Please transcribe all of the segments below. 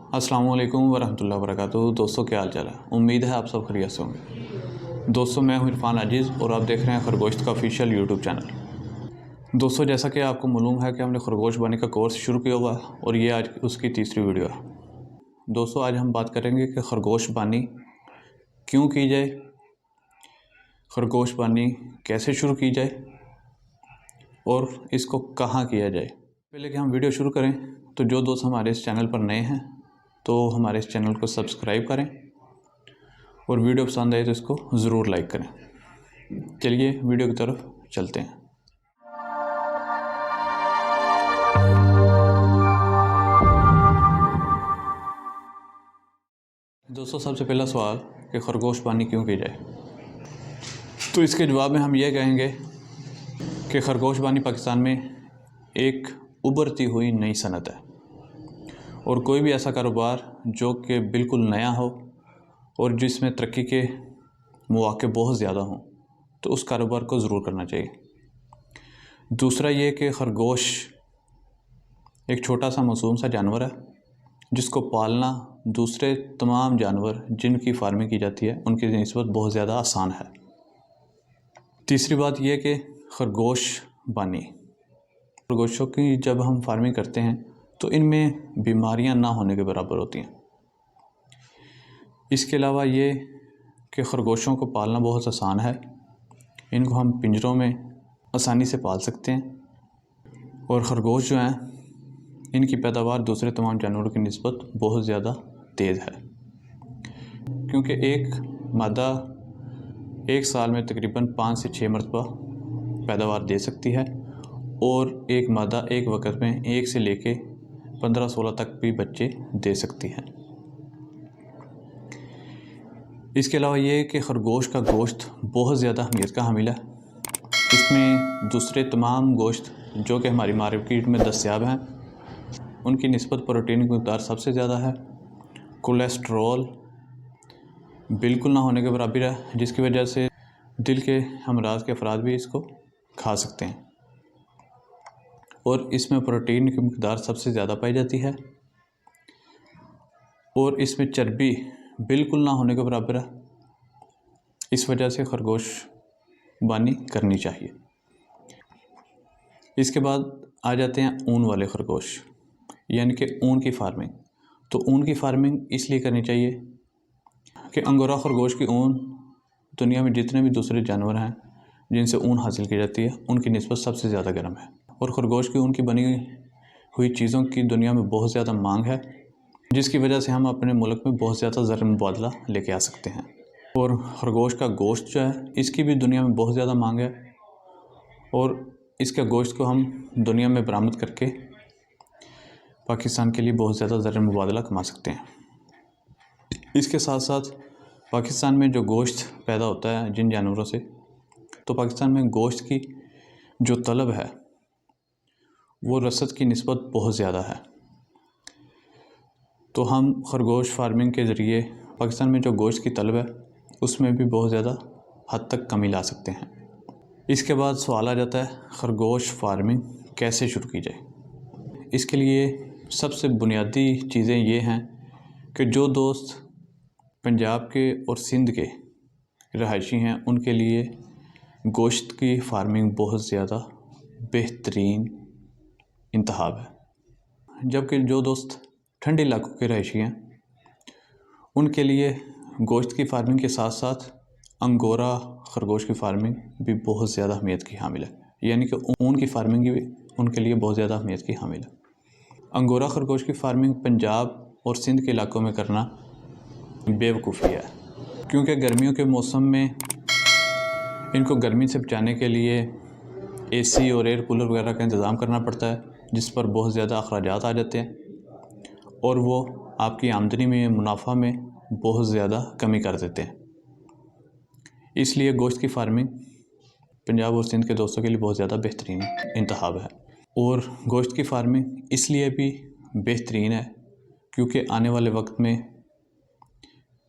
अस्सलाम वालेकुम वरहमतुल्लाहि वबरकातुहू। दोस्तों क्या हाल चाल है। उम्मीद है आप सब खैरियत से होंगे। दोस्तों मैं हूं इरफान अजीज़ और आप देख रहे हैं खरगोश का ऑफिशियल यूट्यूब चैनल। दोस्तों जैसा कि आपको मालूम है कि हमने खरगोश बानी का कोर्स शुरू किया हुआ है और ये आज उसकी तीसरी वीडियो है। दोस्तों आज हम बात करेंगे कि खरगोश बानी क्यों की जाए, खरगोश बानी कैसे शुरू की जाए और इसको कहाँ किया जाए। पहले कि हम वीडियो शुरू करें तो जो दोस्त हमारे इस चैनल पर नए हैं तो हमारे इस चैनल को सब्सक्राइब करें और वीडियो पसंद आए तो इसको ज़रूर लाइक करें। चलिए वीडियो की तरफ चलते हैं। दोस्तों सबसे पहला सवाल कि खरगोश बानी क्यों की जाए, तो इसके जवाब में हम ये कहेंगे कि खरगोश बानी पाकिस्तान में एक उभरती हुई नई सनत है और कोई भी ऐसा कारोबार जो कि बिल्कुल नया हो और जिसमें तरक्की के मौके बहुत ज़्यादा हों तो उस कारोबार को ज़रूर करना चाहिए। दूसरा ये कि खरगोश एक छोटा सा मासूम सा जानवर है जिसको पालना दूसरे तमाम जानवर जिनकी फार्मिंग की जाती है उनकी निस्बत बहुत ज़्यादा आसान है। तीसरी बात यह कि खरगोश बानी खरगोशों की जब हम फार्मिंग करते हैं तो इनमें बीमारियां ना होने के बराबर होती हैं। इसके अलावा ये कि खरगोशों को पालना बहुत आसान है, इनको हम पिंजरों में आसानी से पाल सकते हैं और ख़रगोश जो हैं इनकी पैदावार दूसरे तमाम जानवरों की निस्बत बहुत ज़्यादा तेज़ है, क्योंकि एक मादा एक साल में तकरीबन 5 से 6 मरतबा पैदावार दे सकती है और एक मादा एक वक्त में 1 से लेके 15-16 तक भी बच्चे दे सकती है। इसके अलावा ये कि खरगोश का गोश्त बहुत ज़्यादा अहमियत का हामिल है। इसमें दूसरे तमाम गोश्त जो कि हमारी मार्केट में दस्तयाब हैं उनकी निस्बत प्रोटीन की मकदार सबसे ज़्यादा है। कोलेस्ट्रॉल बिल्कुल ना होने के बराबर है, जिसकी वजह से दिल के अमराज के अफराद भी इसको खा सकते हैं और इसमें प्रोटीन की मकदार सबसे ज़्यादा पाई जाती है और इसमें चर्बी बिल्कुल ना होने के बराबर है। इस वजह से खरगोश बानी करनी चाहिए। इसके बाद आ जाते हैं ऊन वाले खरगोश, यानी कि ऊन की फार्मिंग। तो ऊन की फार्मिंग इसलिए करनी चाहिए कि अंगोरा खरगोश की ऊन दुनिया में जितने भी दूसरे जानवर हैं जिनसे ऊन हासिल की जाती है उनकी निस्बत सबसे ज़्यादा गर्म है और ख़रगोश की ऊन की बनी हुई चीज़ों की दुनिया में बहुत ज़्यादा मांग है, जिसकी वजह से हम अपने मुल्क में बहुत ज़्यादा ज़र मुबादला लेके आ सकते हैं। और ख़रगोश का गोश्त जो है इसकी भी दुनिया में बहुत ज़्यादा मांग है और इसके गोश्त को हम दुनिया में बरामद करके पाकिस्तान के लिए बहुत ज़्यादा ज़र मुबादला कमा सकते हैं। इसके साथ साथ पाकिस्तान में जो गोश्त पैदा होता है जिन जानवरों से, तो पाकिस्तान में गोश्त की जो तलब है वो रसद की निस्बत बहुत ज़्यादा है। तो हम खरगोश फार्मिंग के ज़रिए पाकिस्तान में जो गोश्त की तलब है उसमें भी बहुत ज़्यादा हद तक कमी ला सकते हैं। इसके बाद सवाल आ जाता है खरगोश फार्मिंग कैसे शुरू की जाए। इसके लिए सबसे बुनियादी चीज़ें ये हैं कि जो दोस्त पंजाब के और सिंध के रहायशी हैं उनके लिए गोश्त की फार्मिंग बहुत ज़्यादा बेहतरीन इंतखाब है, जबकि जो दोस्त ठंडे इलाकों के रहायशी हैं उनके लिए गोश्त की फार्मिंग के साथ साथ अंगोरा खरगोश की फार्मिंग भी बहुत ज़्यादा अहमियत की हामिल है, यानी कि ऊन की फार्मिंग भी उनके लिए बहुत ज़्यादा अहमियत की हामिल है। अंगोरा खरगोश की फार्मिंग पंजाब और सिंध के इलाकों में करना बेवकूफ़ी है, क्योंकि गर्मियों के मौसम में इनको गर्मी से बचाने के लिए एसी और एयर कूलर वगैरह का इंतज़ाम करना पड़ता है, जिस पर बहुत ज़्यादा अखराजात आ जाते हैं और वो आपकी आमदनी में मुनाफा में बहुत ज़्यादा कमी कर देते हैं। इसलिए गोश्त की फार्मिंग पंजाब और सिंध के दोस्तों के लिए बहुत ज़्यादा बेहतरीन इंतखाब है। और गोश्त की फार्मिंग इसलिए भी बेहतरीन है क्योंकि आने वाले वक्त में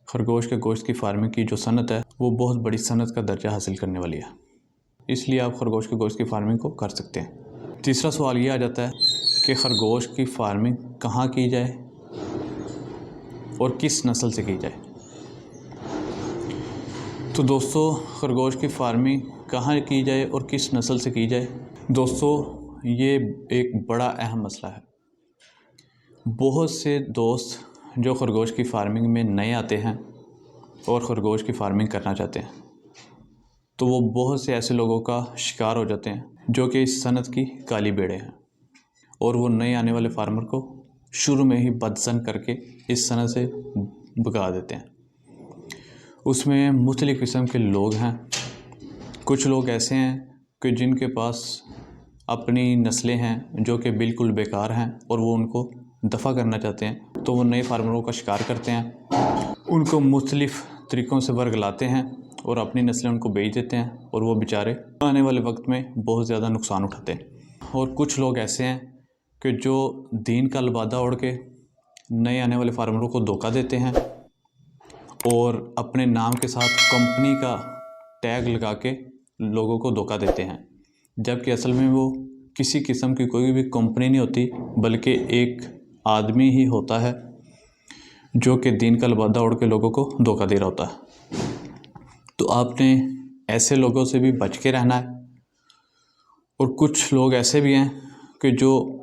खरगोश के गोश्त की फार्मिंग की जो सनत है वो बहुत बड़ी सनत का दर्जा हासिल करने वाली है, इसलिए आप खरगोश के गोश्त की फार्मिंग को कर सकते हैं। तीसरा सवाल ये आ जाता है कि खरगोश की फार्मिंग कहाँ की जाए और किस नस्ल से की जाए। तो दोस्तों, खरगोश की फार्मिंग कहाँ की जाए और किस नस्ल से की जाए। दोस्तों, ये एक बड़ा अहम मसला है। बहुत से दोस्त जो खरगोश की फार्मिंग में नए आते हैं और ख़रगोश की फार्मिंग करना चाहते हैं, तो वो बहुत से ऐसे लोगों का शिकार हो जाते हैं जो कि इस सनत की काली बेड़े हैं, और वो नए आने वाले फार्मर को शुरू में ही बदज़न करके इस सनत से भगा देते हैं। उसमें मुख्तलिफ़ किस्म के लोग हैं। कुछ लोग ऐसे हैं कि जिनके पास अपनी नस्लें हैं जो कि बिल्कुल बेकार हैं और वो उनको दफ़ा करना चाहते हैं, तो वो नए फार्मरों का शिकार करते हैं, उनको मुख्तलिफ़ तरीक़ों से वर्गलाते हैं और अपनी नस्लें उनको बेच देते हैं, और वो बेचारे आने वाले वक्त में बहुत ज़्यादा नुकसान उठाते हैं। और कुछ लोग ऐसे हैं कि जो दीन का लबादा ओढ़ के नए आने वाले फार्मरों को धोखा देते हैं और अपने नाम के साथ कंपनी का टैग लगा के लोगों को धोखा देते हैं, जबकि असल में वो किसी किस्म की कोई भी कंपनी नहीं होती, बल्कि एक आदमी ही होता है जो कि दीन का लबादा ओढ़ के लोगों को धोखा दे रहा होता है। तो आपने ऐसे लोगों से भी बच के रहना है। और कुछ लोग ऐसे भी हैं कि जो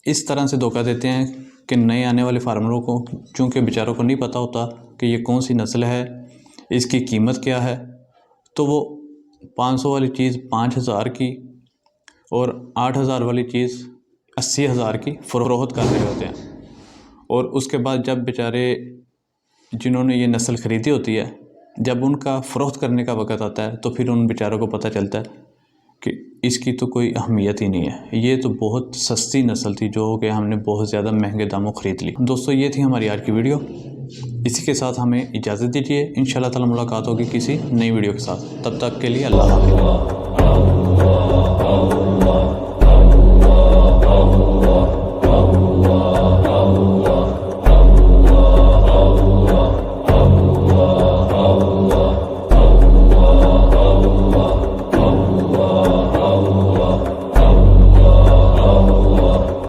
इस तरह से धोखा देते हैं कि नए आने वाले फार्मरों को, चूँकि बेचारों को नहीं पता होता कि ये कौन सी नस्ल है, इसकी कीमत क्या है, तो वो 500 वाली चीज़ 5000 की और 8000 वाली चीज़ 80,000 की फ़रोख्त कर रहे होते हैं। और उसके बाद जब बेचारे जिन्होंने ये नस्ल ख़रीदी होती है, जब उनका फ़रोख्त करने का वक़्त आता है, तो फिर उन बेचारों को पता चलता है कि इसकी तो कोई अहमियत ही नहीं है, ये तो बहुत सस्ती नस्ल थी जो कि हमने बहुत ज़्यादा महंगे दामों ख़रीद ली। दोस्तों, ये थी हमारी आज की वीडियो। इसी के साथ हमें इजाज़त दीजिए। इंशाअल्लाह ताला मुलाकात होगी किसी नई वीडियो के साथ। तब तक के लिए अल्लाह हाफ़िज़।